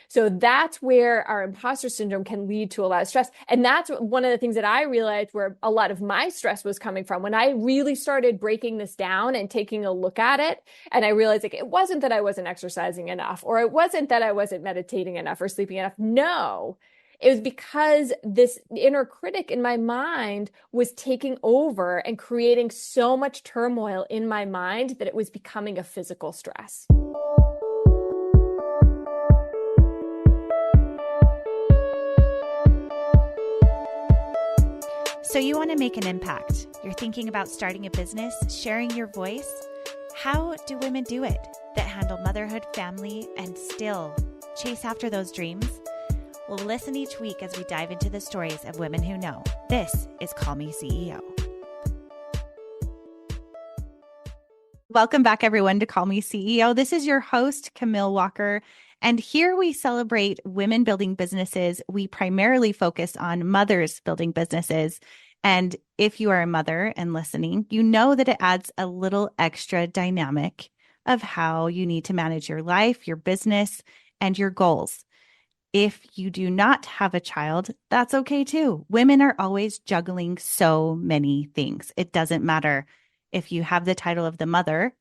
So that's where our imposter syndrome can lead to a lot of stress. And that's one of the things that I realized where a lot of my stress was coming from when I really started breaking this down and taking a look at it. And I realized like it wasn't that I wasn't exercising enough, or it wasn't that I wasn't meditating enough or sleeping enough. No, it was because this inner critic in my mind was taking over and creating so much turmoil in my mind that it was becoming a physical stress. So you want to make an impact. You're thinking about starting a business, sharing your voice. How do women do it that handle motherhood, family, and still chase after those dreams? Well, listen each week as we dive into the stories of women who know. This is Call Me CEO. Welcome back, everyone, to Call Me CEO. This is your host, Camille Walker. And here we celebrate women building businesses. We primarily focus on mothers building businesses. And if you are a mother and listening, you know that it adds a little extra dynamic of how you need to manage your life, your business, and your goals. If you do not have a child, that's okay too. Women are always juggling so many things. It doesn't matter if you have the title of the mother.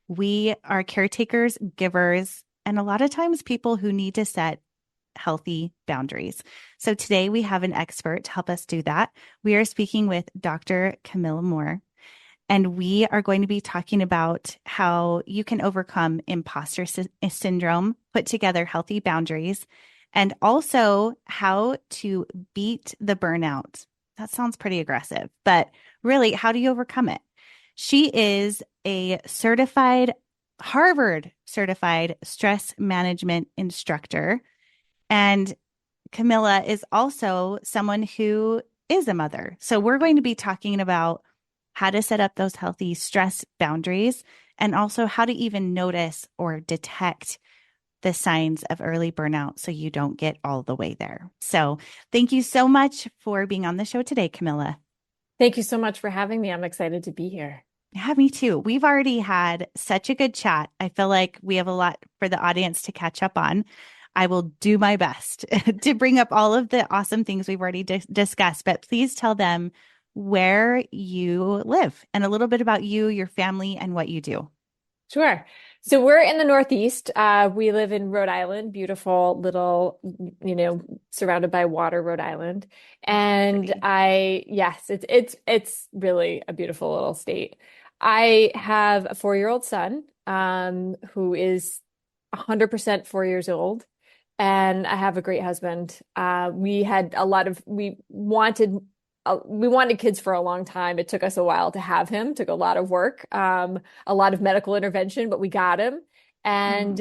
We are caretakers, givers, and a lot of times people who need to set healthy boundaries. So today we have an expert to help us do that. We are speaking with Dr. Camilla Moore, and we are going to be talking about how you can overcome imposter syndrome, put together healthy boundaries, and also how to beat the burnout. That sounds pretty aggressive, but really, how do you overcome it? She is a Harvard certified stress management instructor. And Camilla is also someone who is a mother. So we're going to be talking about how to set up those healthy stress boundaries and also how to even notice or detect the signs of early burnout so you don't get all the way there. So thank you so much for being on the show today, Camilla. Thank you so much for having me. I'm excited to be here. Yeah, me too. We've already had such a good chat. I feel like we have a lot for the audience to catch up on. I will do my best to bring up all of the awesome things we've already discussed, but please tell them where you live and a little bit about you, your family, and what you do. Sure. So we're in the Northeast. We live in Rhode Island, beautiful little, surrounded by water, Rhode Island. And yes, it's really a beautiful little state. I have a 4-year-old son, who is 100% 4 years old. And I have a great husband. We wanted kids for a long time. It took us a while to have him, took a lot of work, a lot of medical intervention, but we got him. And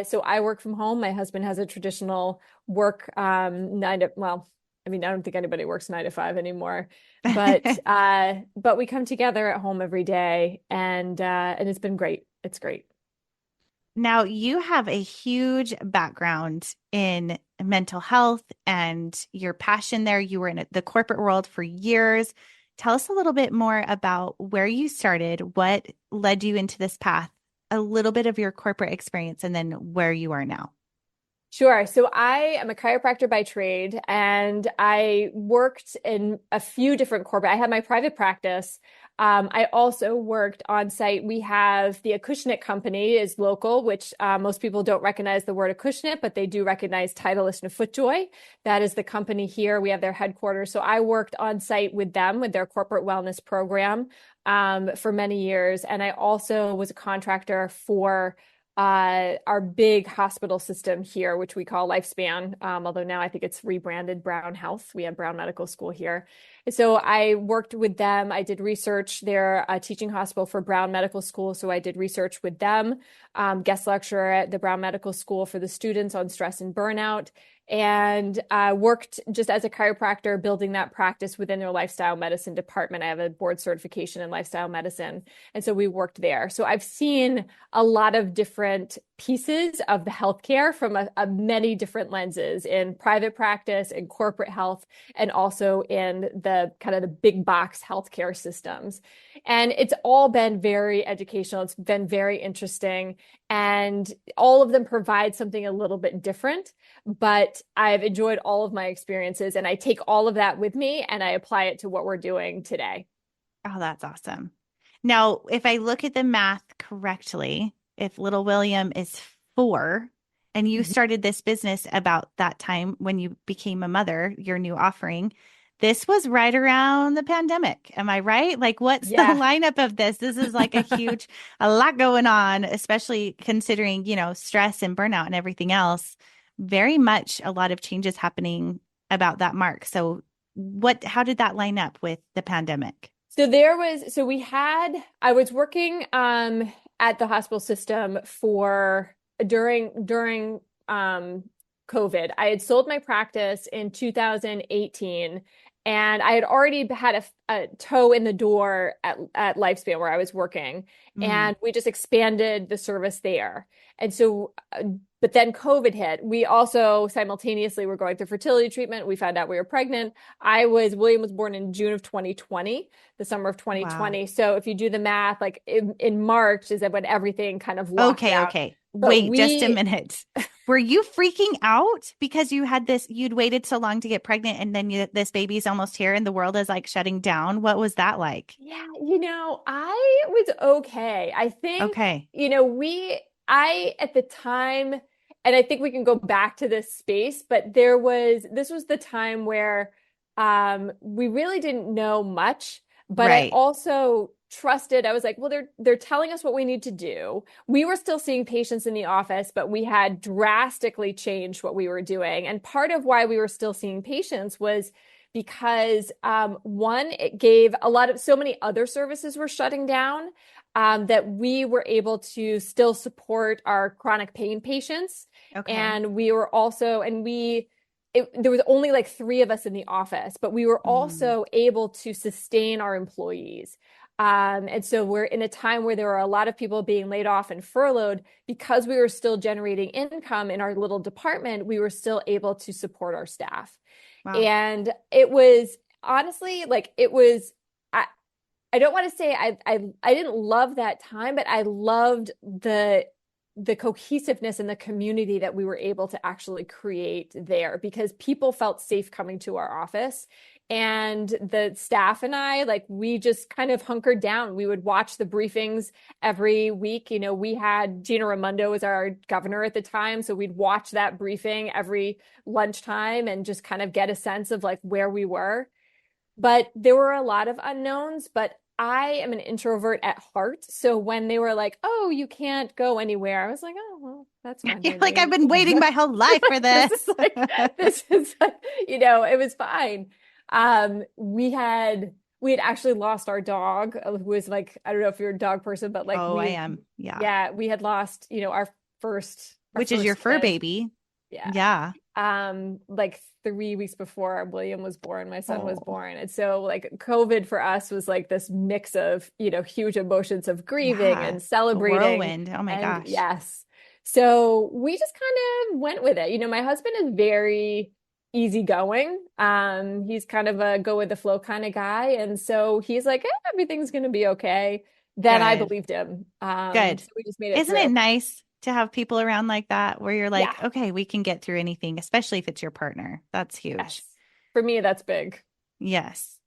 so I work from home. My husband has a traditional work, I don't think anybody works 9 to 5 anymore, but we come together at home every day, and it's been great. It's great. Now, you have a huge background in mental health and your passion there. You were in the corporate world for years. Tell us a little bit more about where you started, what led you into this path, a little bit of your corporate experience, and then where you are now. Sure. So I am a chiropractor by trade, and I worked in a few different corporate. I had my private practice. I also worked on site. We have the Acushnet company is local, which most people don't recognize the word Acushnet, but they do recognize Titleist and FootJoy. That is the company here. We have their headquarters. So I worked on site with them with their corporate wellness program for many years. And I also was a contractor for our big hospital system here, which we call Lifespan, although now I think it's rebranded Brown Health. We have Brown Medical School here. So I worked with them. I did research. They're a teaching hospital for Brown Medical School. So I did research with them, guest lecturer at the Brown Medical School for the students on stress and burnout, and worked just as a chiropractor, building that practice within their lifestyle medicine department. I have a board certification in lifestyle medicine. And so we worked there. So I've seen a lot of different pieces of the healthcare from a many different lenses in private practice, in corporate health, and also in the kind of the big box healthcare systems. And it's all been very educational. It's been very interesting. And all of them provide something a little bit different, but I've enjoyed all of my experiences. And I take all of that with me and I apply it to what we're doing today. Oh, that's awesome. Now, if I look at the math correctly, if little William is 4 and you started this business about that time when you became a mother, your new offering, this was right around the pandemic. Am I right? Like, what's the Yeah. lineup of this? This is like a lot going on, especially considering, stress and burnout and everything else. Very much a lot of changes happening about that mark. So, how did that line up with the pandemic? I was working at the hospital system for during COVID. I had sold my practice in 2018 and I had already had a toe in the door at Lifespan where I was working, Mm. and we just expanded the service there. And so but then COVID hit. We also simultaneously were going through fertility treatment. We found out we were pregnant. William was born in June of 2020, the summer of Wow. 2020. So if you do the math, like in March is when everything kind of locked Okay, down. okay. But Wait just a minute. Were you freaking out because you'd waited so long to get pregnant and then this baby's almost here and the world is like shutting down? What was that like? yeah, I was okay. I think, Okay. at the time, and I think we can go back to this space, but this was the time where we really didn't know much, but I Right. also trusted. I was like, well, they're telling us what we need to do. We were still seeing patients in the office, but we had drastically changed what we were doing. And part of why we were still seeing patients was because one, it gave so many other services were shutting down, that we were able to still support our chronic pain patients. Okay. And we were also, and we, there was only like 3 of us in the office, but we were Mm. also able to sustain our employees. And so we're in a time where there were a lot of people being laid off and furloughed. Because we were still generating income in our little department, we were still able to support our staff. Wow. And it was honestly like I, I don't want to say I didn't love that time, but I loved the cohesiveness and the community that we were able to actually create there, because people felt safe coming to our office. And the staff and I, like, we just kind of hunkered down. We would watch the briefings every week. We had Gina Raimondo as our governor at the time. So we'd watch that briefing every lunchtime and just kind of get a sense of like where we were. But there were a lot of unknowns, but I am an introvert at heart. So when they were like, "Oh, you can't go anywhere," I was like, "Oh, well, that's fine You're by like, I've me." been waiting my whole life for This is this. it was fine. We had actually lost our dog, who was like, I don't know if you're a dog person, but like Oh, I am. Yeah. we had lost, our Which is your first fur kid. baby. Yeah. Yeah. Like 3 weeks before William was born, my son was Oh, born. And so like COVID for us was like this mix of, huge emotions of grieving yeah. and celebrating. Whirlwind. Oh my And gosh. yes. So we just kind of went with it. My husband is very easygoing. He's kind of a go with the flow kind of guy. And so he's like, everything's gonna be okay. Then I Good. believed him. Good. So we just made it Isn't it through. nice to have people around like that where you're Yeah. like, okay, we can get through anything, especially if it's your partner? That's huge. Yes. For me, that's big. Yes.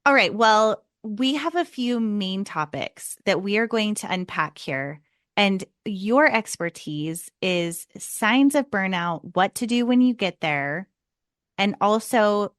All right. Well, we have a few main topics that we are going to unpack here. And your expertise is signs of burnout, what to do when you get there, and also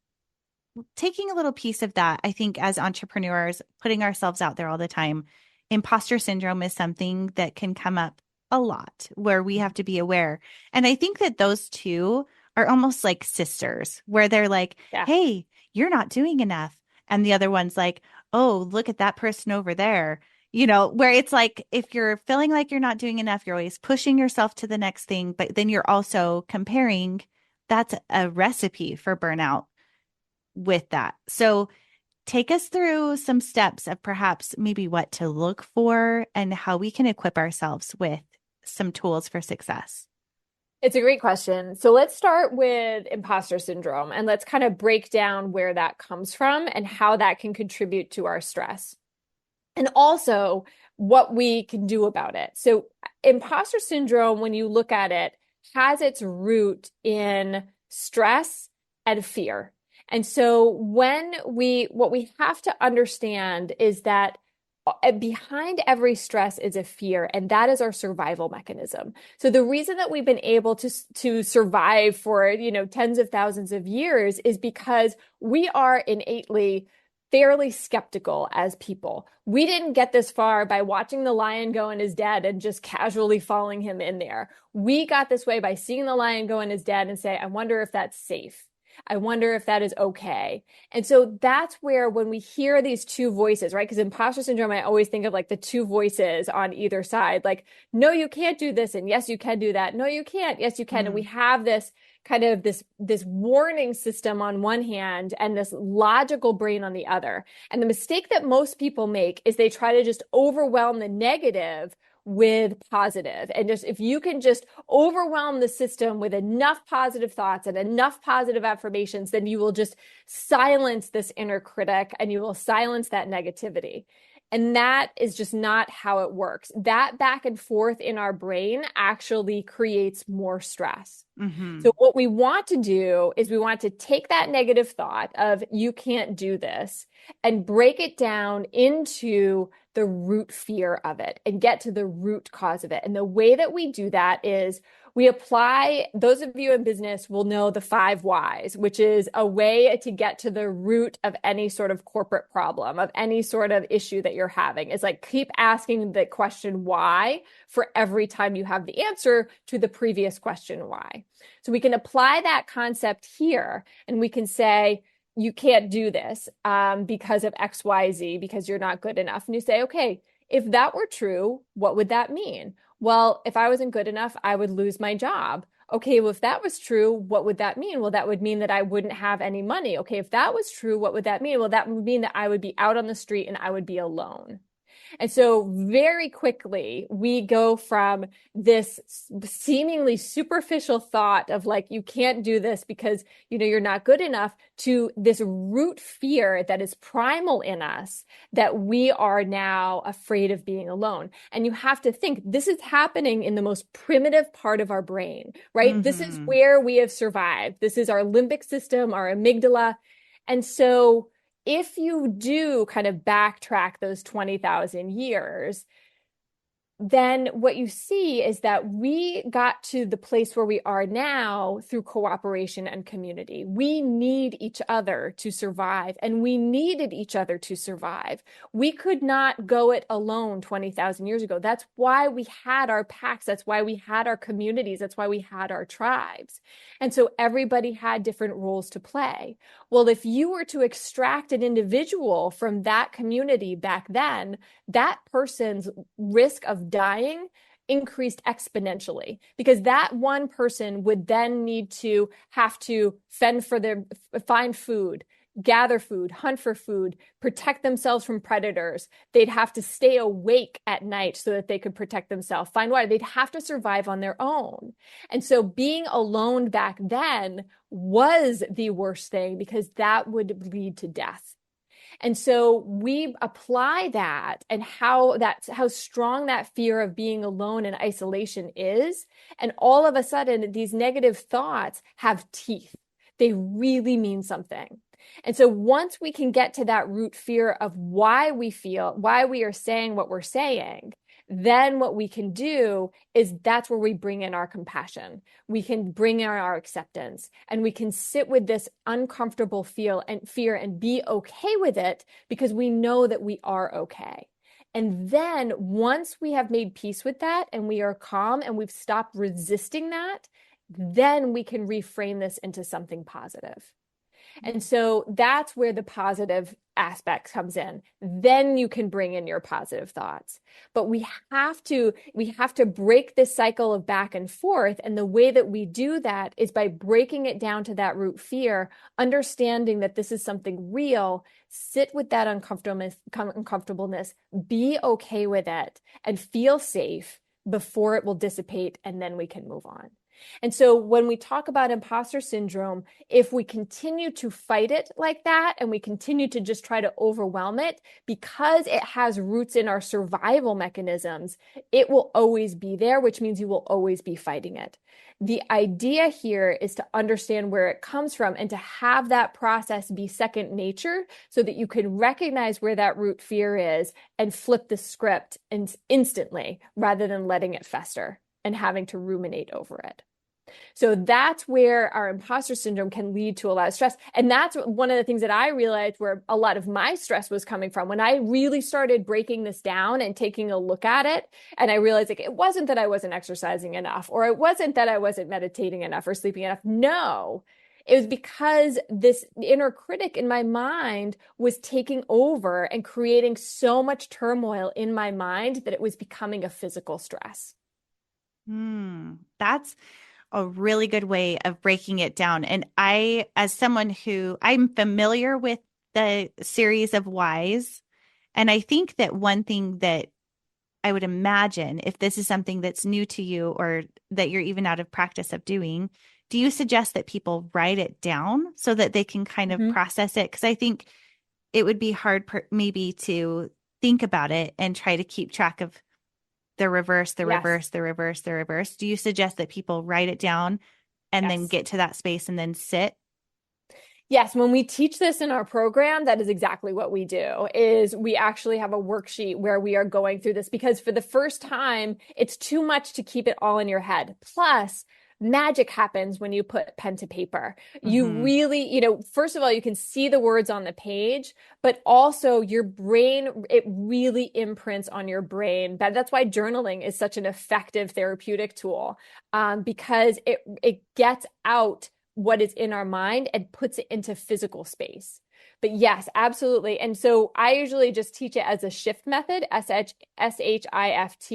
taking a little piece of that. I think as entrepreneurs, putting ourselves out there all the time, imposter syndrome is something that can come up a lot where we have to be aware. And I think that those two are almost like sisters, where they're like, Yeah. hey, you're not doing enough. And the other one's like, oh, look at that person over there. Where it's like if you're feeling like you're not doing enough, you're always pushing yourself to the next thing, but then you're also comparing. That's a recipe for burnout with that. So take us through some steps of perhaps maybe what to look for and how we can equip ourselves with some tools for success? It's a great question. So let's start with imposter syndrome and let's kind of break down where that comes from and how that can contribute to our stress. And also what we can do about it. So imposter syndrome, when you look at it, has its root in stress and fear. And so what we have to understand is that behind every stress is a fear, and that is our survival mechanism. So the reason that we've been able to survive for, tens of thousands of years is because we are innately fairly skeptical as people. We didn't get this far by watching the lion go in his den and just casually following him in there. We got this way by seeing the lion go in his den and say, I wonder if that's safe. I wonder if that is okay. And so that's where when we hear these two voices, right? Because imposter syndrome, I always think of like the two voices on either side, like, no, you can't do this. And yes, you can do that. No, you can't. Yes, you can. And we have this kind of this warning system on one hand and this logical brain on the other. And the mistake that most people make is they try to just overwhelm the negative with positive. And just if you can just overwhelm the system with enough positive thoughts and enough positive affirmations, then you will just silence this inner critic and you will silence that negativity. And that is just not how it works. That back and forth in our brain actually creates more stress. Mm-hmm. So what we want to do is we want to take that negative thought of you can't do this and break it down into the root fear of it and get to the root cause of it. And the way that we do that is we apply, those of you in business will know the 5 whys, which is a way to get to the root of any sort of corporate problem, of any sort of issue that you're having. It's like keep asking the question why for every time you have the answer to the previous question why. So we can apply that concept here and we can say, you can't do this because of X, Y, Z, because you're not good enough. And you say, okay, if that were true, what would that mean? Well, if I wasn't good enough, I would lose my job. Okay, well, if that was true, what would that mean? Well, that would mean that I wouldn't have any money. Okay, if that was true, what would that mean? Well, that would mean that I would be out on the street and I would be alone. And so very quickly, we go from this seemingly superficial thought of like, you can't do this because, you're not good enough to this root fear that is primal in us that we are now afraid of being alone. And you have to think this is happening in the most primitive part of our brain, right? Mm-hmm. This is where we have survived. This is our limbic system, our amygdala. And so if you do kind of backtrack those 20,000 years, then what you see is that we got to the place where we are now through cooperation and community. We need each other to survive, and we needed each other to survive. We could not go it alone 20,000 years ago. That's why we had our packs. That's why we had our communities. That's why we had our tribes. And so everybody had different roles to play. Well, if you were to extract an individual from that community back then, that person's risk of dying increased exponentially because that one person would then need to have to find food, gather food, hunt for food, protect themselves from predators. They'd have to stay awake at night so that they could protect themselves, find water. They'd have to survive on their own. And so being alone back then was the worst thing because that would lead to death. And so we apply that and how strong that fear of being alone and isolation is. And all of a sudden, these negative thoughts have teeth. They really mean something. And so once we can get to that root fear of why we are saying what we're saying, then what we can do is that's where we bring in our compassion. We can bring in our acceptance and we can sit with this uncomfortable fear and be okay with it because we know that we are okay. And then once we have made peace with that and we are calm and we've stopped resisting that, then we can reframe this into something positive. And so that's where the positive aspect comes in. Then you can bring in your positive thoughts. But we have to break this cycle of back and forth. And the way that we do that is by breaking it down to that root fear, understanding that this is something real, sit with that uncomfortableness, be okay with it, and feel safe. before it will dissipate, and then we can move on. And so when we talk about imposter syndrome, if we continue to fight it like that and we continue to just try to overwhelm it, because it has roots in our survival mechanisms, it will always be there, which means you will always be fighting it. The idea here is to understand where it comes from and to have that process be second nature so that you can recognize where that root fear is and flip the script instantly rather than letting it fester and having to ruminate over it. So that's where our imposter syndrome can lead to a lot of stress. And that's one of the things that I realized where a lot of my stress was coming from. When I really started breaking this down and taking a look at it, and I realized like it wasn't that I wasn't exercising enough, or it wasn't that I wasn't meditating enough or sleeping enough. No, it was because this inner critic in my mind was taking over and creating so much turmoil in my mind that it was becoming a physical stress. That's a really good way of breaking it down. And I, as someone who I'm familiar with the series of whys, and I think that one thing that I would imagine, if this is something that's new to you or that you're even out of practice of doing, do you suggest that people write it down so that they can kind of process it? Because I think it would be hard maybe to think about it and try to keep track of the reverse, the reverse, the reverse, the reverse. Do you suggest that people write it down and then get to that space and then sit? Yes, when we teach this in our program, that is exactly what we do, is we actually have a worksheet where we are going through this because for the first time, it's too much to keep it all in your head. Plus, magic happens when you put pen to paper. You really, first of all, you can see the words on the page, but also your brain, it really imprints on your brain. That's why journaling is such an effective therapeutic tool, because it gets out what is in our mind and puts it into physical space. But yes, absolutely. And so I usually just teach it as a shift method, SHIFT,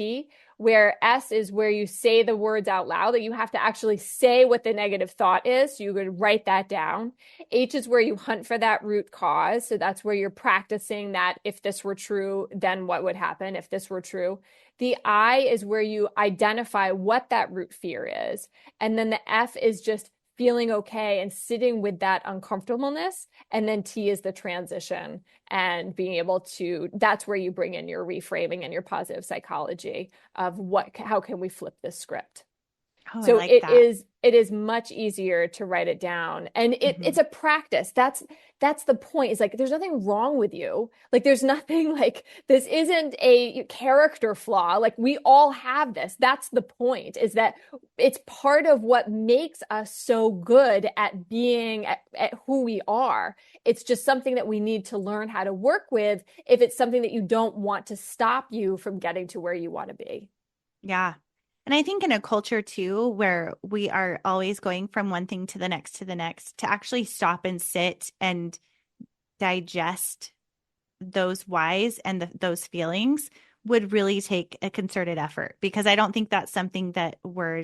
where S is where you say the words out loud, that you have to actually say what the negative thought is. So you would write that down. H is where you hunt for that root cause. So that's where you're practicing that. If this were true, then what would happen if this were true? The I is where you identify what that root fear is. And then the F is just feeling okay and sitting with that uncomfortableness. And then T is the transition and being able to, that's where you bring in your reframing and your positive psychology of how can we flip this script? Oh, So I like that. it is much easier to write it down. And it's a practice. That's the point. It's like, there's nothing wrong with you. Like, there's nothing like, this isn't a character flaw. Like, we all have this. That's the point, is that it's part of what makes us so good at being at who we are. It's just something that we need to learn how to work with if it's something that you don't want to stop you from getting to where you want to be. Yeah. And I think in a culture too, where we are always going from one thing to the next, to actually stop and sit and digest those whys and those feelings would really take a concerted effort, because I don't think that's something that we're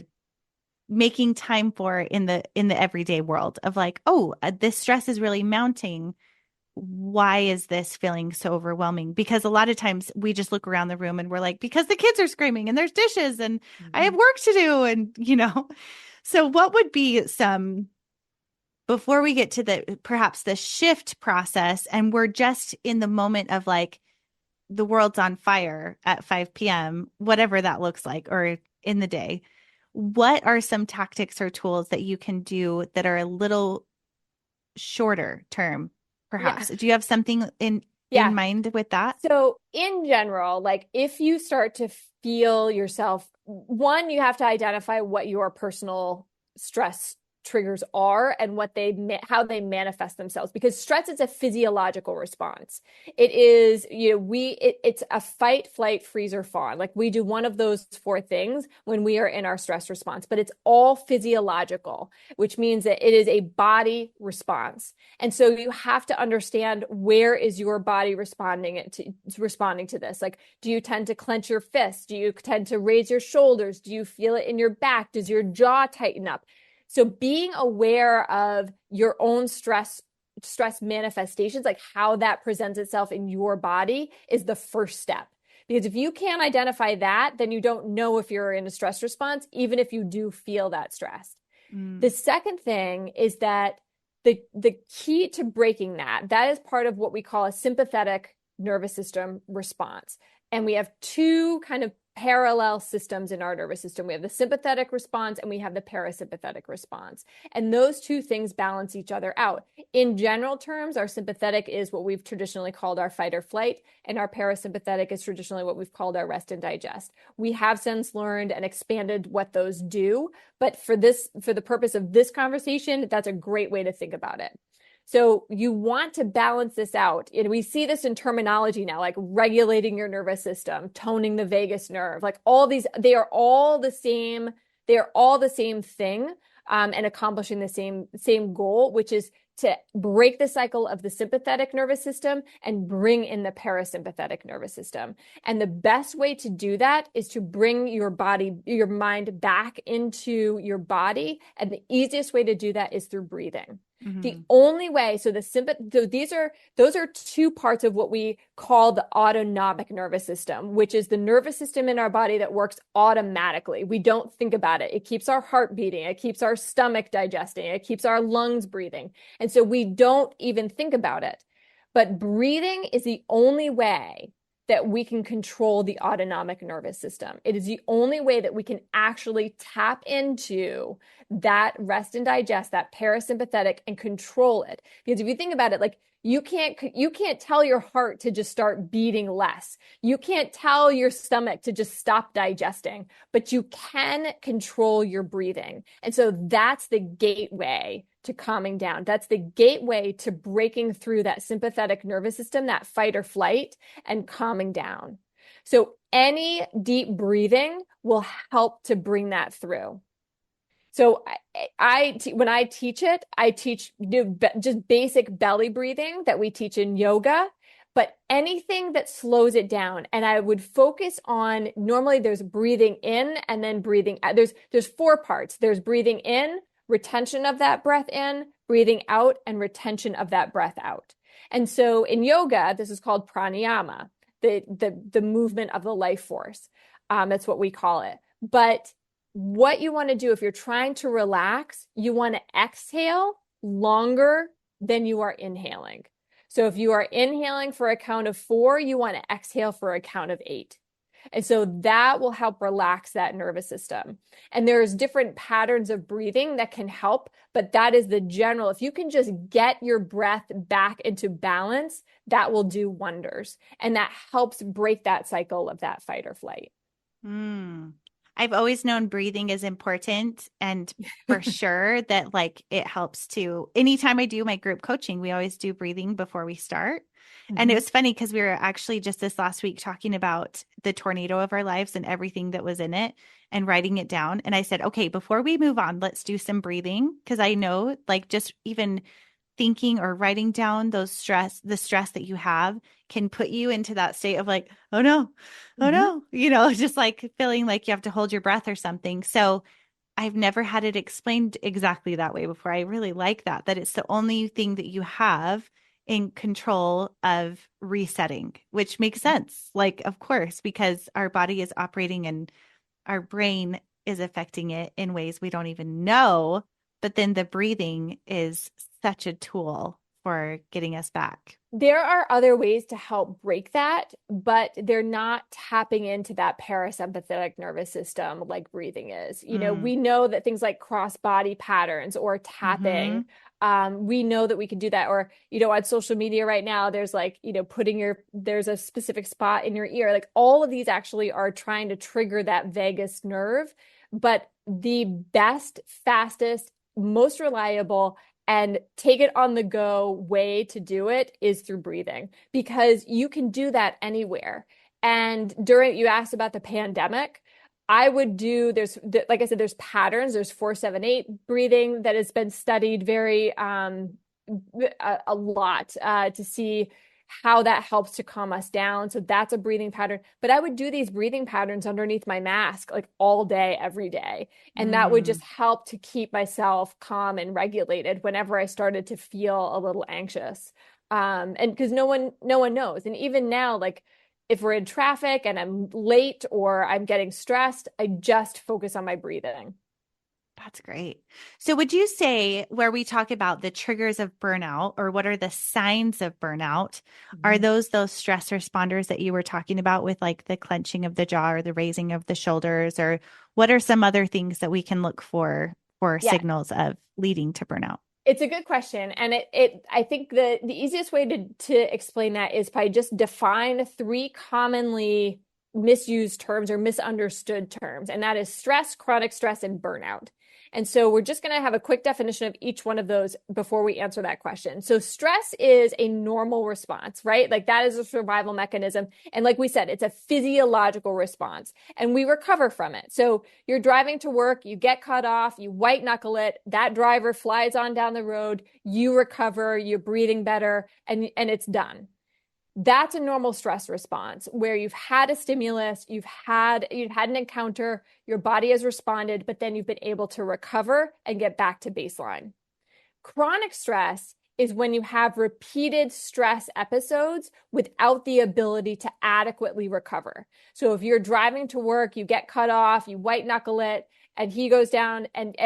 making time for in the everyday world of like, oh, this stress is really mounting. Why is this feeling so overwhelming? Because a lot of times we just look around the room and we're like, because the kids are screaming and there's dishes and I have work to do. And, so what would be some, before we get to perhaps the shift process, and we're just in the moment of like, the world's on fire at 5 p.m., whatever that looks like, or in the day, what are some tactics or tools that you can do that are a little shorter term? Perhaps. Yeah. Do you have something in mind with that? So in general, like if you start to feel yourself, one, you have to identify what your personal stress triggers are and how they manifest themselves, because stress is a physiological response. It is, it's a fight, flight, freeze, or fawn. Like we do one of those four things when we are in our stress response, but it's all physiological, which means that it is a body response. And so you have to understand, where is your body responding to this? Like, do you tend to clench your fists? Do you tend to raise your shoulders? Do you feel it in your back? Does your jaw tighten up? So being aware of your own stress manifestations, like how that presents itself in your body, is the first step. Because if you can't identify that, then you don't know if you're in a stress response, even if you do feel that stress. The Mm. second thing is that the key to breaking that is part of what we call a sympathetic nervous system response. And we have two kind of parallel systems in our nervous system. We have the sympathetic response and we have the parasympathetic response. And those two things balance each other out. In general terms, our sympathetic is what we've traditionally called our fight or flight, and our parasympathetic is traditionally what we've called our rest and digest. We have since learned and expanded what those do, but for the purpose of this conversation, that's a great way to think about it. So you want to balance this out. And we see this in terminology now, like regulating your nervous system, toning the vagus nerve, like all these, they are all the same. They are all the same thing, and accomplishing the same goal, which is to break the cycle of the sympathetic nervous system and bring in the parasympathetic nervous system. And the best way to do that is to bring your mind back into your body. And the easiest way to do that is through breathing. The only way, so those are two parts of what we call the autonomic nervous system, which is the nervous system in our body that works automatically. We don't think about it. It keeps our heart beating. It keeps our stomach digesting. It keeps our lungs breathing. And so we don't even think about it. But breathing is the only way that we can control the autonomic nervous system. It is the only way that we can actually tap into that rest and digest, that parasympathetic, and control it. Because if you think about it, like you can't tell your heart to just start beating less. You can't tell your stomach to just stop digesting, but you can control your breathing. And so that's the gateway to calming down. That's the gateway to breaking through that sympathetic nervous system, that fight or flight, and calming down. So any deep breathing will help to bring that through. So when I teach it, I teach just basic belly breathing that we teach in yoga, but anything that slows it down. And I would focus on, normally there's breathing in and then breathing out. There's four parts. There's breathing in, retention of that breath in, breathing out, and retention of that breath out. And so in yoga, this is called pranayama, the movement of the life force. That's what we call it. But what you want to do if you're trying to relax, you want to exhale longer than you are inhaling. So if you are inhaling for a count of 4, you want to exhale for a count of 8. And so that will help relax that nervous system. And there's different patterns of breathing that can help, but that is the general. If you can just get your breath back into balance, that will do wonders. And that helps break that cycle of that fight or flight. I've always known breathing is important, and for sure that like it helps to, anytime I do my group coaching, we always do breathing before we start. And it was funny because we were actually just this last week talking about the tornado of our lives and everything that was in it and writing it down. And I said, okay, before we move on, let's do some breathing. Because I know like just even thinking or writing down the stress that you have can put you into that state of like, oh no, just like feeling like you have to hold your breath or something. So I've never had it explained exactly that way before. I really like that it's the only thing that you have in control of resetting, which makes sense. Like, of course, because our body is operating and our brain is affecting it in ways we don't even know. But then the breathing is such a tool for getting us back. There are other ways to help break that, but they're not tapping into that parasympathetic nervous system like breathing is. We know that things like cross body patterns or tapping, we know that we can do that. Or, on social media right now, there's like, there's a specific spot in your ear. Like all of these actually are trying to trigger that vagus nerve. But the best, fastest, most reliable, and take it on the go way to do it is through breathing, because you can do that anywhere. And you asked about the pandemic. I would do, like I said, there's patterns. There's 4-7-8 breathing that has been studied very a lot to see how that helps to calm us down. So that's a breathing pattern. But I would do these breathing patterns underneath my mask like all day, every day. And that would just help to keep myself calm and regulated whenever I started to feel a little anxious. And because no one knows. And even now, like if we're in traffic and I'm late or I'm getting stressed, I just focus on my breathing. That's great. So would you say where we talk about the triggers of burnout or what are the signs of burnout, are Mhm. those stress responders that you were talking about with like the clenching of the jaw or the raising of the shoulders, or what are some other things that we can look for Yeah, signals of leading to burnout? it's a good question. And I think the easiest way to explain that is by just define three commonly misused terms or misunderstood terms. And that is stress, chronic stress, and burnout. And so we're just going to have a quick definition of each one of those before we answer that question. So stress is a normal response, right? Like that is a survival mechanism. And like we said, it's a physiological response and we recover from it. So you're driving to work, you get cut off, you white knuckle it, that driver flies on down the road, you recover, you're breathing better, and it's done. That's a normal stress response where you've had a stimulus, you've had an encounter, your body has responded, but then you've been able to recover and get back to baseline. Chronic stress is when you have repeated stress episodes without the ability to adequately recover. So if you're driving to work, you get cut off, you white knuckle it, and he goes down and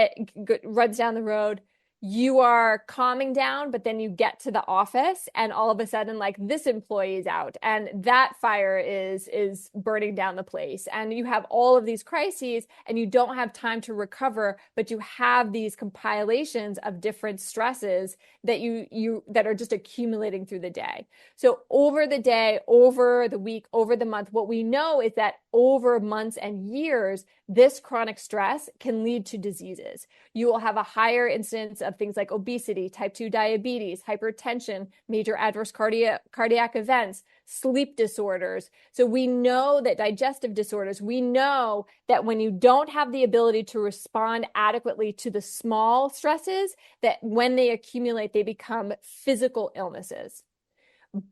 runs down the road, you are calming down, but then you get to the office and all of a sudden like this employee is out and that fire is burning down the place and you have all of these crises and you don't have time to recover, but you have these compilations of different stresses that you that are just accumulating through the day. So over the day, over the week, over the month, what we know is that over months and years, this chronic stress can lead to diseases. You will have a higher incidence of things like obesity, type 2 diabetes, hypertension, major adverse cardiac events, sleep disorders. So we know that digestive disorders, we know that when you don't have the ability to respond adequately to the small stresses, that when they accumulate, they become physical illnesses.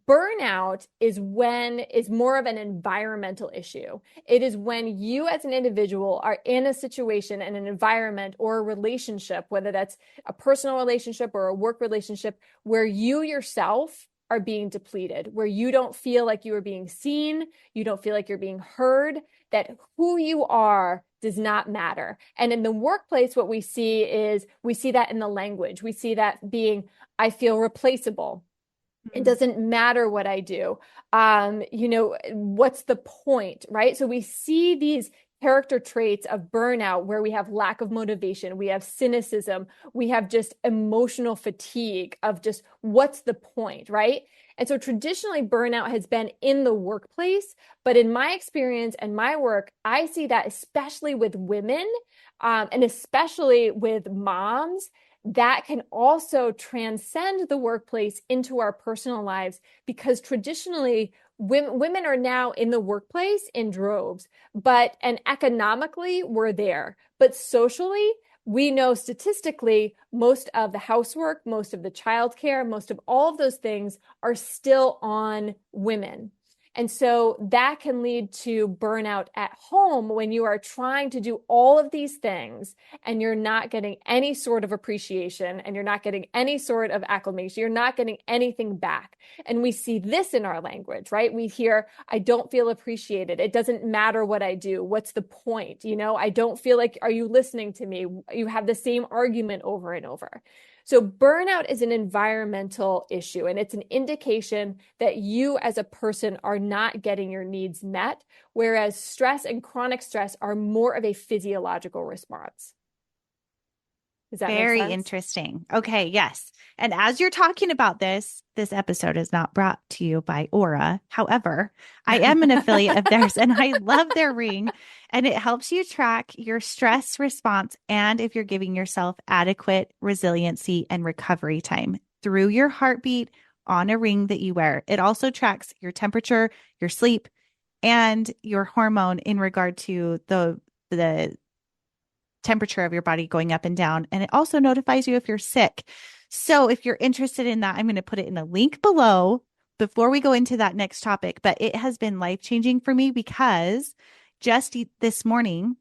Burnout is more of an environmental issue. It is when you as an individual are in a situation and an environment or a relationship, whether that's a personal relationship or a work relationship, where you yourself are being depleted, where you don't feel like you are being seen, you don't feel like you're being heard, that who you are does not matter. And in the workplace, what we see that in the language. We see that being, I feel replaceable. It doesn't matter what I do. What's the point, right? So we see these character traits of burnout where we have lack of motivation, we have cynicism, we have just emotional fatigue of just what's the point, right? And so traditionally, burnout has been in the workplace, but in my experience and my work, I see that especially with women, and especially with moms that can also transcend the workplace into our personal lives because traditionally women are now in the workplace in droves, and economically we're there, but socially we know statistically most of the housework, most of the childcare, most of all of those things are still on women. And so that can lead to burnout at home when you are trying to do all of these things and you're not getting any sort of appreciation and you're not getting any sort of acclamation. You're not getting anything back. And we see this in our language, right? We hear, I don't feel appreciated. It doesn't matter what I do. What's the point? I don't feel like, are you listening to me? You have the same argument over and over. So burnout is an environmental issue, and it's an indication that you as a person are not getting your needs met, whereas stress and chronic stress are more of a physiological response. Does that make Very sense? interesting. Okay, yes. And as you're talking about this episode is not brought to you by Aura. However, I am an affiliate of theirs and I love their ring and it helps you track your stress response and if you're giving yourself adequate resiliency and recovery time through your heartbeat on a ring that you wear. It also tracks your temperature, your sleep, and your hormone in regard to the temperature of your body going up and down. And it also notifies you if you're sick. So if you're interested in that, I'm going to put it in a link below before we go into that next topic. But it has been life-changing for me because just this morning,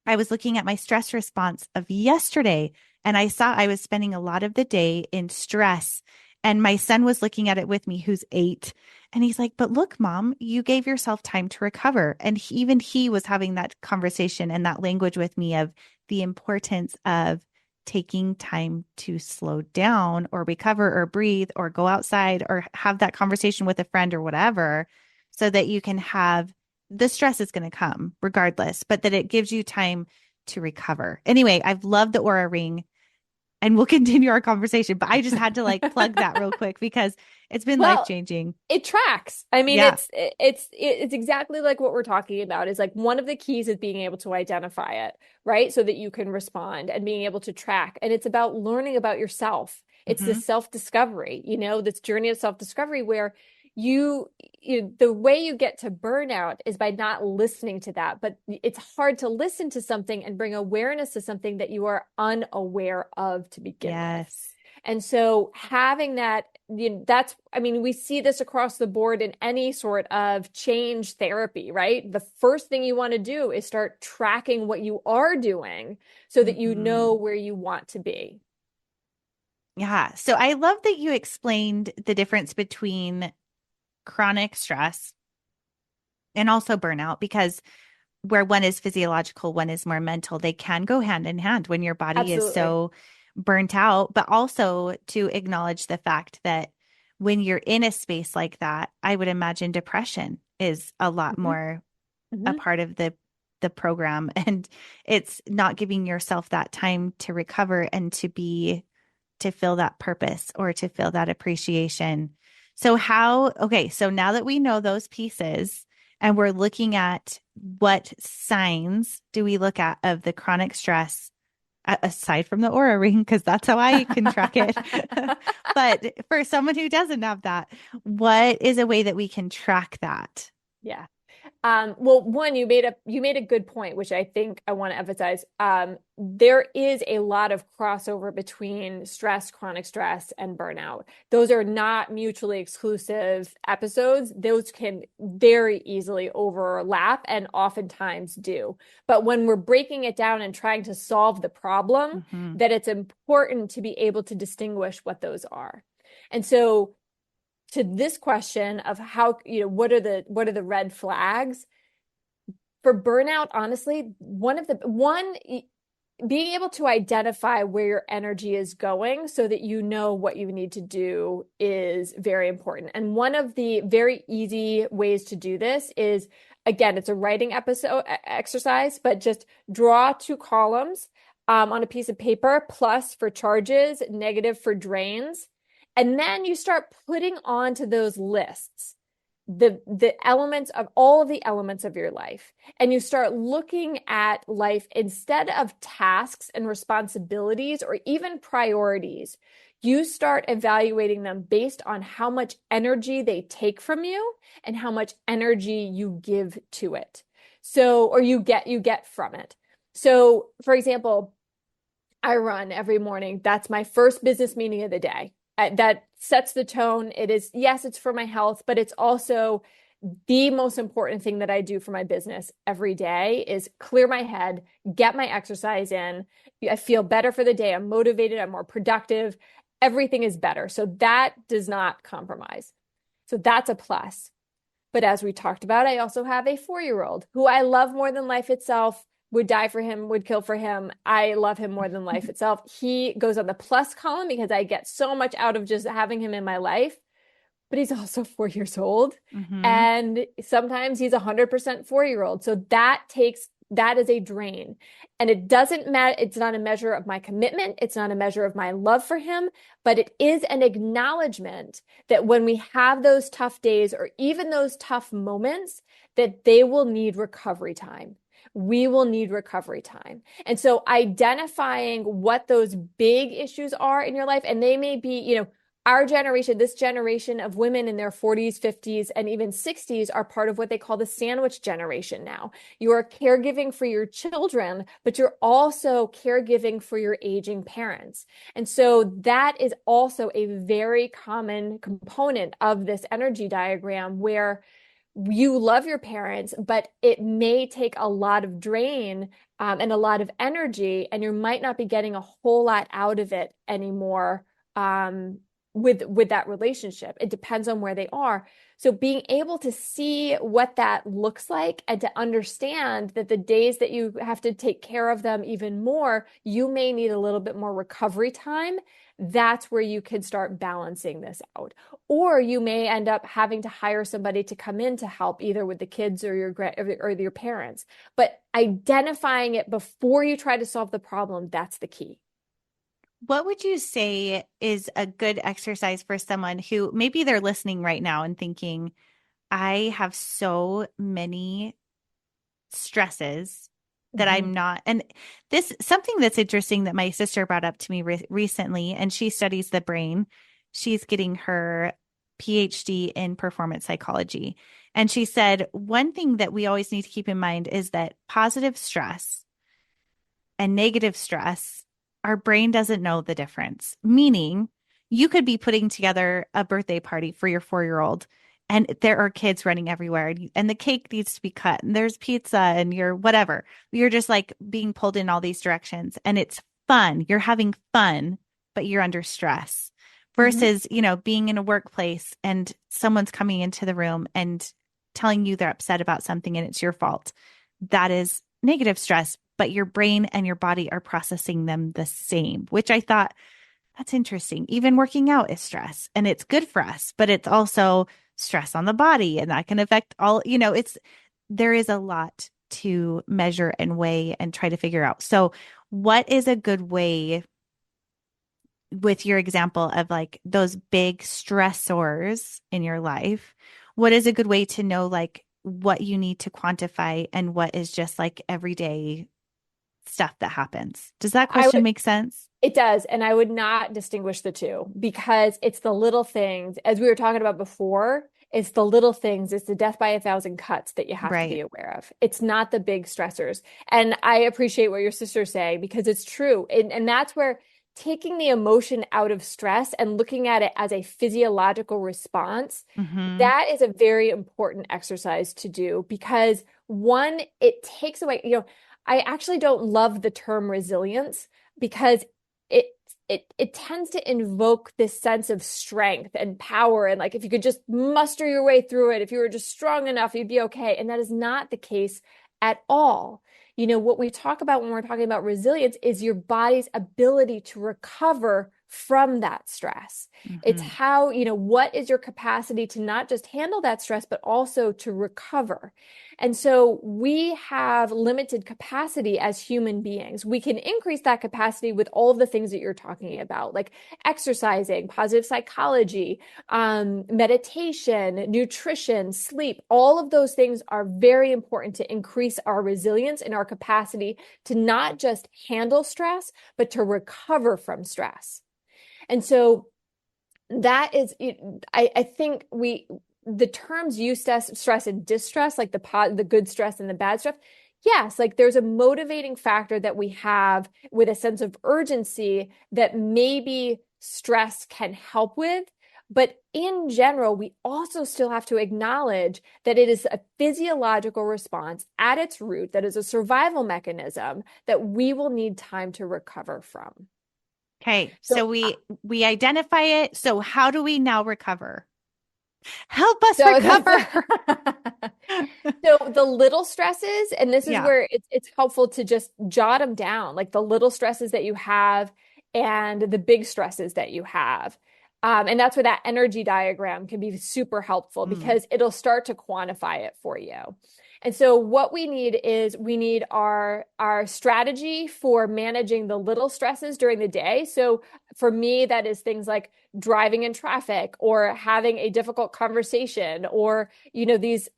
I was looking at my stress response of yesterday and I saw I was spending a lot of the day in stress And my son was looking at it with me, who's 8. And he's like, but look, mom, you gave yourself time to recover. And even he was having that conversation and that language with me of the importance of taking time to slow down or recover or breathe or go outside or have that conversation with a friend or whatever, so that you can have the stress is going to come regardless, but that it gives you time to recover. Anyway, I've loved the Aura Ring and we'll continue our conversation, but I just had to like plug that real quick because it's been life Well, changing. it tracks. I mean, Yeah. it's exactly like what we're talking about is like one of the keys is being able to identify it, right? So that you can respond and being able to track. And it's about learning about yourself. It's Hmm. this self-discovery, this journey of self-discovery where the way you get to burnout is by not listening to that. But it's hard to listen to something and bring awareness to something that you are unaware of to begin with. Yes. And so having that, I mean, we see this across the board in any sort of change therapy, right? The first thing you want to do is start tracking what you are doing so that you know Hmm. where you want to be. Yeah. So I love that you explained the difference between chronic stress and also burnout, because where one is physiological, one is more mental. They can go hand in hand when your body is Absolutely. so burnt out, but also to acknowledge the fact that when you're in a space like that, I would imagine depression is a lot Hmm. more a Hmm. part of the program, and it's not giving yourself that time to recover and to feel that purpose or to feel that appreciation. So okay, so now that we know those pieces and we're looking at what signs do we look at of the chronic stress aside from the Aura Ring, because that's how I can track it. But for someone who doesn't have that, what is a way that we can track that? Yeah. Well, one, you made a good point, which I think I want to emphasize. There is a lot of crossover between stress, chronic stress, and burnout. Those are not mutually exclusive episodes. Those can very easily overlap and oftentimes do. But when we're breaking it down and trying to solve the problem, Hmm. that it's important to be able to distinguish what those are. And so to this question of how, what are the red flags? For burnout, honestly, being able to identify where your energy is going so that you know what you need to do is very important. And one of the very easy ways to do this is, again, it's a writing exercise, but just draw two columns on a piece of paper, plus for charges, negative for drains. And then you start putting onto those lists the elements of all of the elements of your life, and you start looking at life instead of tasks and responsibilities or even priorities. You start evaluating them based on how much energy they take from you and how much energy you give to it, so or you get from it. So for example, I run every morning. That's my first business meeting of the day. That sets the tone. It is, yes, it's for my health, but it's also the most important thing that I do for my business every day is clear my head, get my exercise in. I feel better for the day. I'm motivated. I'm more productive. Everything is better. So that does not compromise. So that's a plus. But as we talked about, I also have a 4-year-old who I love more than life itself, would die for him, would kill for him. I love him more than life itself. He goes on the plus column because I get so much out of just having him in my life, but he's also 4 years old. Hmm. And sometimes he's 100% 4-year-old. So that is a drain. And it doesn't matter. It's not a measure of my commitment. It's not a measure of my love for him, but it is an acknowledgement that when we have those tough days or even those tough moments, that they will need recovery time. We will need recovery time. And so identifying what those big issues are in your life, and they may be, our generation, this generation of women in their 40s, 50s, and even 60s are part of what they call the sandwich generation now. You are caregiving for your children, but you're also caregiving for your aging parents. And so that is also a very common component of this energy diagram where you love your parents, but it may take a lot of drain and a lot of energy, and you might not be getting a whole lot out of it anymore. with that relationship. It depends on where they are. So being able to see what that looks like and to understand that the days that you have to take care of them even more, you may need a little bit more recovery time. That's where you can start balancing this out. Or you may end up having to hire somebody to come in to help either with the kids or your parents. But identifying it before you try to solve the problem, that's the key. What would you say is a good exercise for someone who maybe they're listening right now and thinking, I have so many stresses that Mhm. I'm not. And this something that's interesting that my sister brought up to me recently, and she studies the brain. She's getting her PhD in performance psychology. And she said, one thing that we always need to keep in mind is that positive stress and negative stress, our brain doesn't know the difference. Meaning, you could be putting together a birthday party for your 4-year-old, and there are kids running everywhere, and the cake needs to be cut, and there's pizza, and you're whatever. You're just like being pulled in all these directions, and it's fun. You're having fun, but you're under stress. Mhm. Versus, being in a workplace and someone's coming into the room and telling you they're upset about something and it's your fault. That is negative stress, but your brain and your body are processing them the same, which I thought that's interesting. Even working out is stress and it's good for us, but it's also stress on the body and that can affect there is a lot to measure and weigh and try to figure out. So, what is a good way with your example of like those big stressors in your life? What is a good way to know like what you need to quantify and what is just like everyday stuff that happens? Does that I question would make sense? It does. And I would not distinguish the two because it's the little things, as we were talking about before, it's the little things, it's the death by a thousand cuts that you have to be Right. aware of. It's not the big stressors. And I appreciate what your sister's saying because it's true. And that's where taking the emotion out of stress and looking at it as a physiological response, Mm-hmm. that is a very important exercise to do because one, it takes away, I actually don't love the term resilience because it it tends to invoke this sense of strength and power and like if you could just muster your way through it, if you were just strong enough, you'd be okay. And that is not the case at all. What we talk about when we're talking about resilience is your body's ability to recover from that stress. It's Mm-hmm. how, what is your capacity to not just handle that stress, but also to recover. And so we have limited capacity as human beings. We can increase that capacity with all of the things that you're talking about, like exercising, positive psychology, meditation, nutrition, sleep. All of those things are very important to increase our resilience and our capacity to not just handle stress, but to recover from stress. And so that is, I think the terms stress and distress, like the good stress and the bad stress. Yes, like there's a motivating factor that we have with a sense of urgency that maybe stress can help with. But in general, we also still have to acknowledge that it is a physiological response at its root, that is a survival mechanism that we will need time to recover from. Okay. So, So we identify it. So how do we now recover? Help us so recover. so the little stresses, and this is Yeah. where it's helpful to just jot them down, like the little stresses that you have and the big stresses that you have. And that's where that energy diagram can be super helpful Mm. because it'll start to quantify it for you. And so what we need is we need our strategy for managing the little stresses during the day. So for me, that is things like driving in traffic or having a difficult conversation or these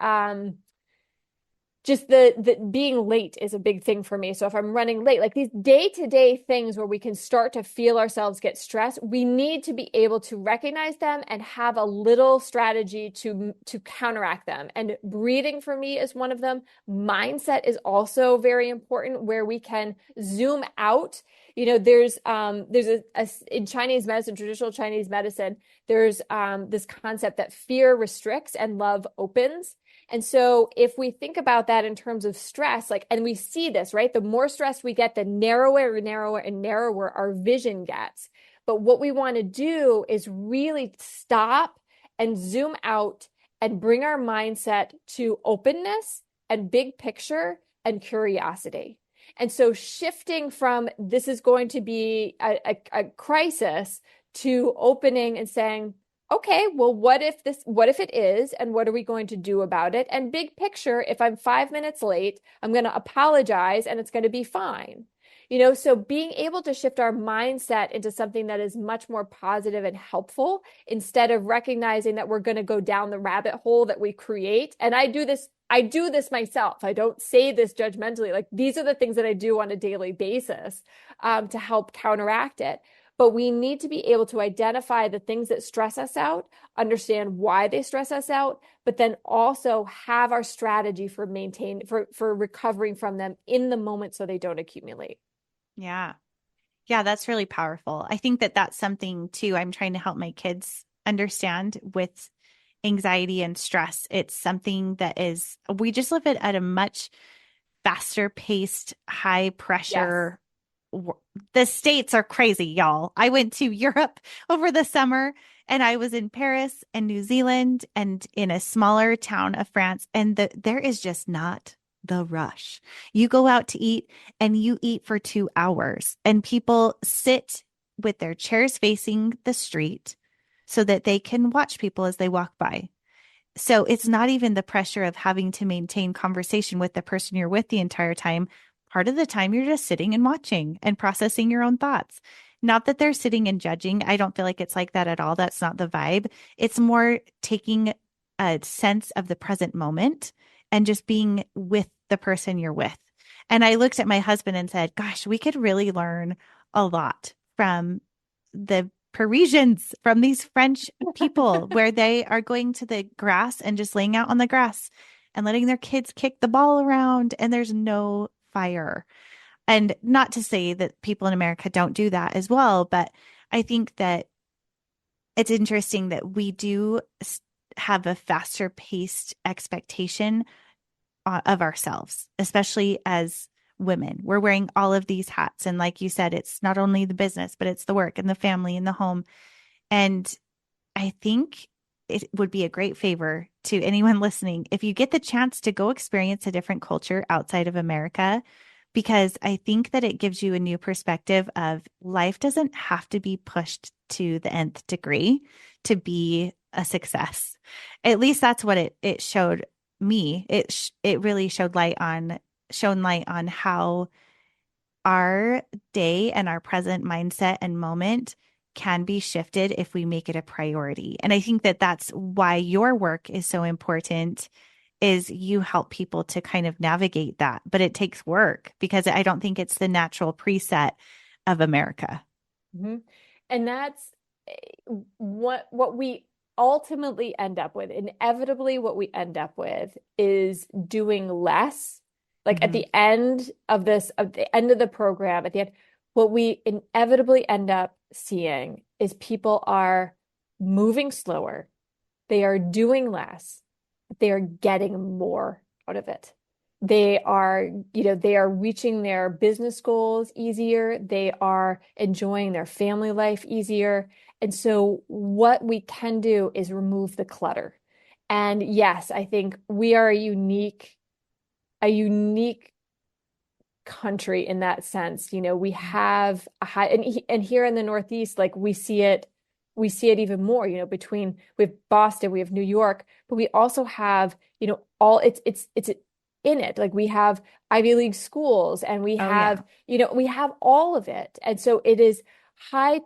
just the being late is a big thing for me. So if I'm running late, like these day-to-day things where we can start to feel ourselves get stressed, we need to be able to recognize them and have a little strategy to counteract them. And breathing for me is one of them. Mindset is also very important where we can zoom out. There's a in Chinese medicine, traditional Chinese medicine, there's this concept that fear restricts and love opens. And so if we think about that in terms of stress, like, and we see this, right? The more stressed we get, the narrower and narrower and narrower our vision gets. But what we want to do is really stop and zoom out and bring our mindset to openness and big picture and curiosity. And so shifting from this is going to be a crisis to opening and saying, okay, well, what if it is, and what are we going to do about it? And big picture, if I'm 5 minutes late, I'm going to apologize and it's going to be fine. So being able to shift our mindset into something that is much more positive and helpful instead of recognizing that we're going to go down the rabbit hole that we create. And I do this myself. I don't say this judgmentally. Like these are the things that I do on a daily basis to help counteract it. But we need to be able to identify the things that stress us out, understand why they stress us out, but then also have our strategy for recovering from them in the moment so they don't accumulate. Yeah. Yeah, that's really powerful. I think that that's something too I'm trying to help my kids understand with anxiety and stress. It's something that we just live it at a much faster paced, high Yes. pressure. The States are crazy, y'all. I went to Europe over the summer and I was in Paris and New Zealand and in a smaller town of France. And there is just not the rush. You go out to eat and you eat for 2 hours, and people sit with their chairs facing the street so that they can watch people as they walk by. So it's not even the pressure of having to maintain conversation with the person you're with the entire time. Part of the time, you're just sitting and watching and processing your own thoughts. Not that they're sitting and judging. I don't feel like it's like that at all. That's not the vibe. It's more taking a sense of the present moment and just being with the person you're with. And I looked at my husband and said, gosh, we could really learn a lot from the Parisians, from these French people, where they are going to the grass and just laying out on the grass and letting their kids kick the ball around, and there's no fire. And not to say that people in America don't do that as well, but I think that it's interesting that we do have a faster paced expectation of ourselves, especially as women. We're wearing all of these hats. And like you said, it's not only the business, but it's the work and the family and the home. And I think it would be a great favor to anyone listening if you get the chance to go experience a different culture outside of America, because I think that it gives you a new perspective of life doesn't have to be pushed to the nth degree to be a success. At least that's what it showed me. It really shone light on how our day and our present mindset and moment can be shifted if we make it a priority. And I think that that's why your work is so important, is you help people to kind of navigate that. But it takes work because I don't think it's the natural preset of America. Mm-hmm. And that's what we ultimately end up with. Inevitably, what we end up with is doing less. Like at Mm-hmm. the end of the end of the program, at the end, what we inevitably end up seeing is people are moving slower. They are doing less. They are getting more out of it. They are reaching their business goals easier. They are enjoying their family life easier. And so what we can do is remove the clutter. And yes, I think we are a unique country in that sense. We have a high, and here in the Northeast, like we see it even more, between we have Boston, we have New York, but we also have, all it's in it. Like we have Ivy League schools and we Oh, yeah. have, we have all of it. And so it is high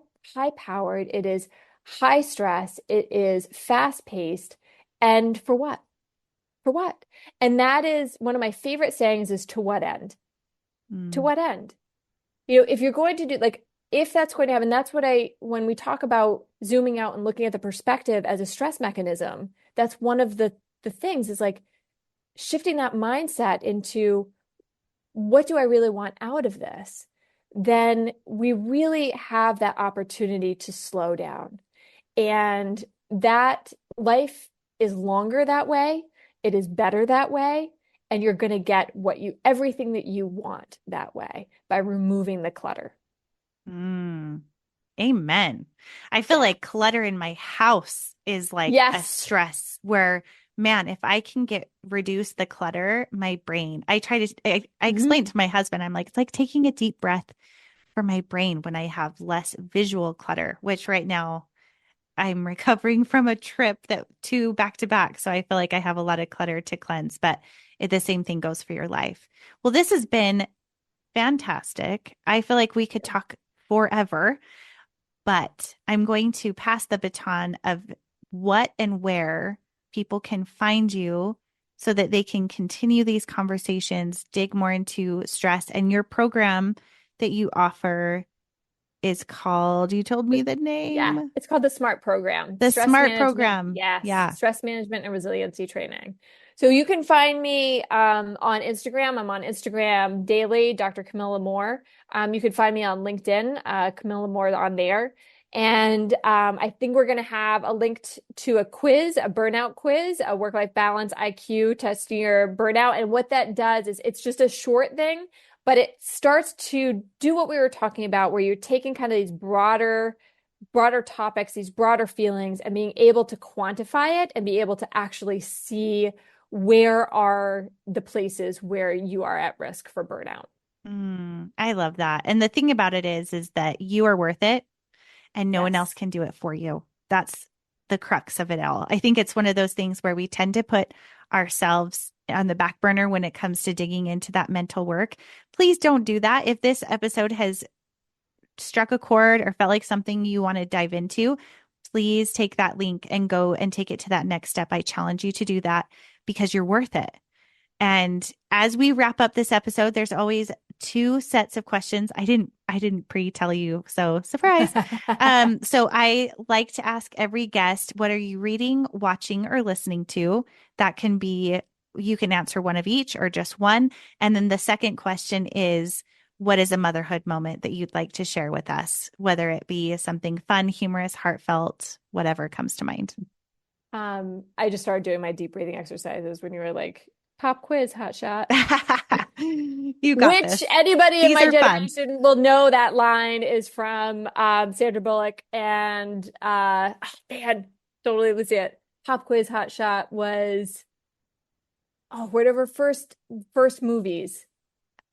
powered, it is high stress, it is fast paced. And for what? For what? And that is one of my favorite sayings is to what end? To Mm. what end? If you're going to do like, if that's going to happen, that's when we talk about zooming out and looking at the perspective as a stress mechanism, that's one of the things is like shifting that mindset into what do I really want out of this? Then we really have that opportunity to slow down. And that life is longer that way. It is better that way. And you're going to get everything that you want that way by removing the clutter. Mm. Amen. I feel Yeah. like clutter in my house is like a Yes. stress where, man, if I can reduce the clutter, my brain, I Mhm. explained to my husband, I'm like, it's like taking a deep breath for my brain when I have less visual clutter, which right now I'm recovering from a trip that two back to back. So I feel like I have a lot of clutter to cleanse, but the same thing goes for your life. Well, this has been fantastic. I feel like we could talk forever, but I'm going to pass the baton of what and where people can find you so that they can continue these conversations, dig more into stress. And your program that you offer is called, you told me the Yeah, name, it's called the SMART program, the stress SMART management. program. Yes, Yeah. stress management and resiliency training. So you can find me on Instagram. I'm on Instagram daily, Dr. Camilla Moore. You can find me on LinkedIn, Camilla Moore on there. And I think we're going to have a link to a quiz, a burnout quiz, a work-life balance IQ testing your burnout. And what that does is it's just a short thing, but it starts to do what we were talking about, where you're taking kind of these broader topics, these broader feelings, and being able to quantify it and be able to actually see where are the places where you are at risk for burnout. I love that. And the thing about it is that you are worth it and no one else Yes. can do it for you. That's the crux of it all. I think it's one of those things where we tend to put ourselves on the back burner when it comes to digging into that mental work. Please don't do that. If this episode has struck a chord or felt like something you want to dive into, please take that link and go and take it to that next step. I challenge you to do that because you're worth it. And as we wrap up this episode, there's always two sets of questions. I didn't pre-tell you, so surprise. So I like to ask every guest, what are you reading, watching, or listening to? That can be, you can answer one of each or just one. And then the second question is, what is a motherhood moment that you'd like to share with us? Whether it be something fun, humorous, heartfelt, whatever comes to mind. I just started doing my deep breathing exercises when you were like, pop quiz, hot shot. You got Which this. anybody in These my are fun. generation will know that line is from Sandra Bullock and oh, man, totally was it. Pop quiz, hot shot was one of her first movies.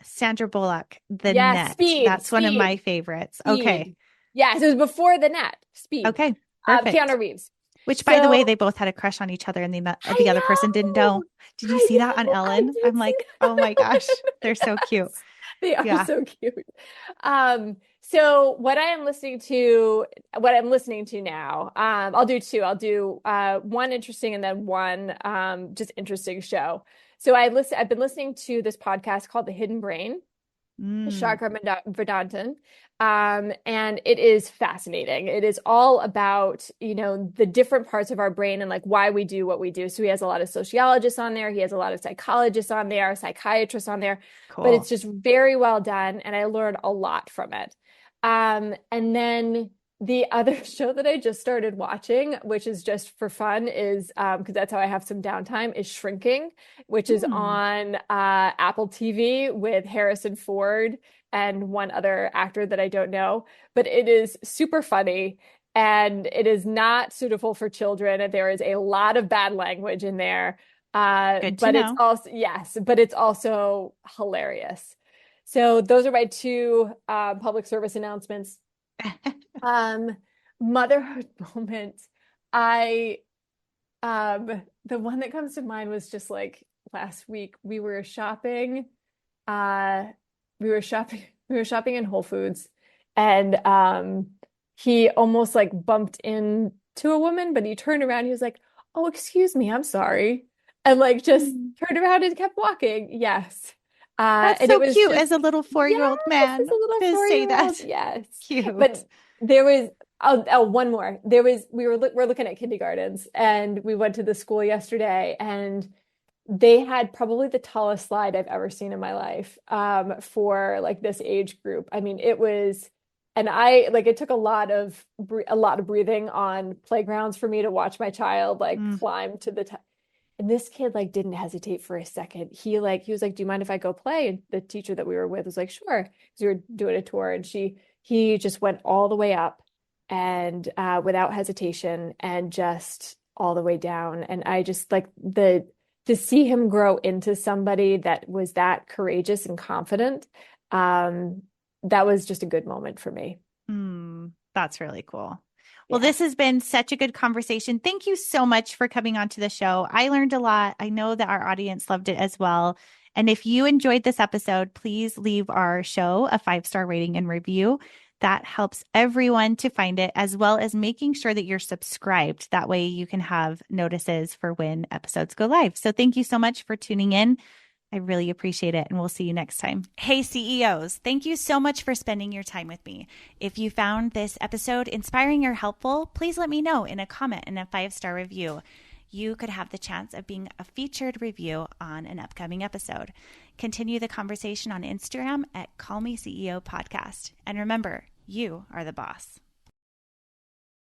Sandra Bullock, The Yes, Net. Speed, That's one of my Speed, favorites. Okay. Speed. Yes, it was before the net. Speed. Okay. Perfect. Keanu Reeves. Which, by the way, So they both had a crush on each other and the I other person didn't know. know, Did you see that on I Ellen? did I'm see like, that oh my on gosh, Ellen. they're so cute. Yes, they are Yeah. so cute. So what I'm listening to now, I'll do two. I'll do one interesting and then one just interesting show. So I've been listening to this podcast called The Hidden Brain. Mm, Shakra Vedantam. And it is fascinating. It is all about, the different parts of our brain and like why we do what we do. So he has a lot of sociologists on there. He has a lot of psychologists on there, psychiatrists on there, but it's cool. just very well done. And I learned a lot from it. And then the other show that I just started watching, which is just for fun, is because that's how I have some downtime, is Shrinking, which is Mm, on Apple TV with Harrison Ford and one other actor that I don't know. But it is super funny and it is not suitable for children. And there is a lot of bad language in there. good to But it's know. also, yes, but it's also hilarious. So those are my two public service announcements. Um, Motherhood moment. I the one that comes to mind was just like last week uh we were shopping in Whole Foods and he almost like bumped into a woman, but he turned around, he was like, "Oh, excuse me, I'm sorry." And like just Mm, turned around and kept walking. Yes. that's And it so was cute just, as a little 4-year-old yes, man as a little to say 4-year-old. that. Yes. Cute. But there was one more. We're looking at kindergartens and we went to the school yesterday and they had probably the tallest slide I've ever seen in my life for like this age group. I mean, it was, and I like it took a lot of breathing on playgrounds for me to watch my child like Mm, climb to the top. And this kid like didn't hesitate for a second. He was like, "Do you mind if I go play?" And the teacher that we were with was like, "Sure." Because we were doing a tour and he just went all the way up and without hesitation and just all the way down. And I just like the to see him grow into somebody that was that courageous and confident. That was just a good moment for me. That's really cool. Well, Yeah. this has been such a good conversation. Thank you so much for coming onto the show. I learned a lot. I know that our audience loved it as well. And if you enjoyed this episode, please leave our show a 5-star rating and review. That helps everyone to find it, as well as making sure that you're subscribed. That way you can have notices for when episodes go live. So thank you so much for tuning in. I really appreciate it, and we'll see you next time. Hey, CEOs, thank you so much for spending your time with me. If you found this episode inspiring or helpful, please let me know in a comment and a 5-star review. You could have the chance of being a featured review on an upcoming episode. Continue the conversation on Instagram at Call Me CEO Podcast. And remember, you are the boss.